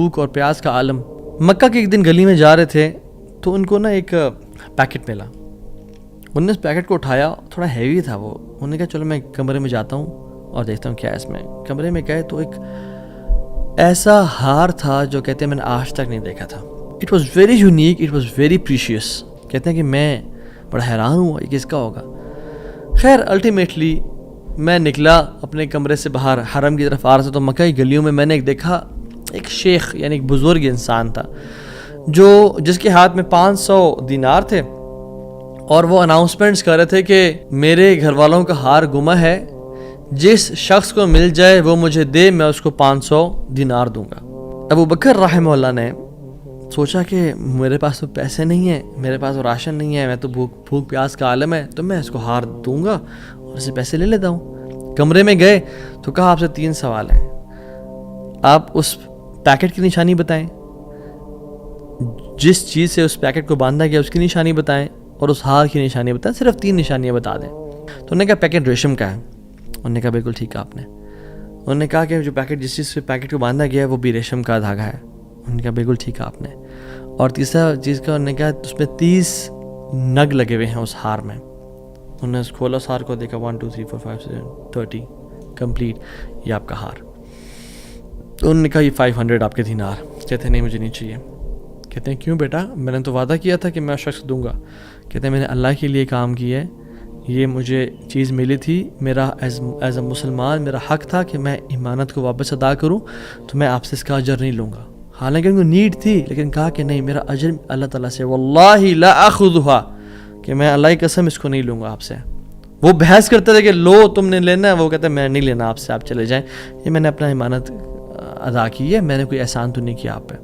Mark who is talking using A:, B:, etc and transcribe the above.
A: بھوک اور پیاس کا عالم. مکہ کے ایک دن گلی میں جا رہے تھے تو ان کو نا ایک پیکٹ ملا. انہوں نے اس پیکٹ کو اٹھایا, تھوڑا ہیوی تھا وہ. انہوں نے کہا چلو میں کمرے میں جاتا ہوں اور دیکھتا ہوں کیا ہے اس میں. کمرے میں گئے تو ایک ایسا ہار تھا جو کہتے ہیں میں نے آج تک نہیں دیکھا تھا. It was very unique, it was very precious. کہتے ہیں کہ میں بڑا حیران ہوا یہ کس کا ہوگا. خیر الٹیمیٹلی میں نکلا اپنے کمرے سے باہر, حرم کی طرف آ رہا تھا تو مکہ کی گلیوں میں نے ایک دیکھا ایک شیخ یعنی ایک بزرگ انسان تھا جس کے ہاتھ میں 500 دینار تھے اور وہ اناؤنسمنٹس کر رہے تھے کہ میرے گھر والوں کا ہار گما ہے, جس شخص کو مل جائے وہ مجھے دے, میں اس کو 500 دینار دوں گا. ابو بکر رحمہ اللہ نے سوچا کہ میرے پاس تو پیسے نہیں ہیں, میرے پاس تو راشن نہیں ہے, میں تو بھوک پیاس کا عالم ہے, تو میں اس کو ہار دوں گا اور اسے پیسے لے لیتا ہوں. کمرے میں گئے تو کہا آپ سے 3 سوال ہیں, آپ اس پیکٹ کی نشانی بتائیں, جس چیز سے اس پیکٹ کو باندھا گیا اس کی نشانی بتائیں, اور اس ہار کی نشانی بتائیں. صرف 3 نشانیاں بتا دیں. تو انہوں نے کہا پیکٹ ریشم کا ہے. انہوں نے کہا بالکل ٹھیک ہے آپ نے. انہوں نے کہا کہ جو پیکٹ جس چیز سے پیکٹ کو باندھا گیا ہے وہ بھی ریشم کا دھاگا ہے. انہوں نے کہا بالکل ٹھیک ہے آپ نے. اور تیسرا چیز کا انہوں نے کہا اس میں 30 نگ لگے ہوئے ہیں اس ہار میں. انہوں نے کھولا اس ہار کو, دیکھا 1 2 3 4 5 6 30 کمپلیٹ, یہ آپ کا ہار. تو انہوں نے کہا یہ 500 آپ کے دینار. کہتے ہیں نہیں مجھے نہیں چاہیے. کہتے ہیں کیوں بیٹا, میں نے تو وعدہ کیا تھا کہ میں اس شخص دوں گا. کہتے ہیں میں نے اللہ کے لیے کام کیا ہے, یہ مجھے چیز ملی تھی, میرا ایز اے مسلمان میرا حق تھا کہ میں امانت کو واپس ادا کروں, تو میں آپ سے اس کا اجر نہیں لوں گا. حالانکہ ان کو نیڈ تھی, لیکن کہا کہ نہیں میرا اجر اللہ تعالیٰ سے, واللہ لا اخذها, کہ میں اللہ کی قسم اس کو نہیں لوں گا آپ سے. وہ بحث کرتے تھے کہ لو تم نے لینا ہے, وہ کہتے ہیں میں نہیں لینا آپ سے, آپ چلے جائیں, یہ میں نے اپنا امانت ادا کی ہے, میں نے کوئی احسان تو نہیں کیا آپ پہ.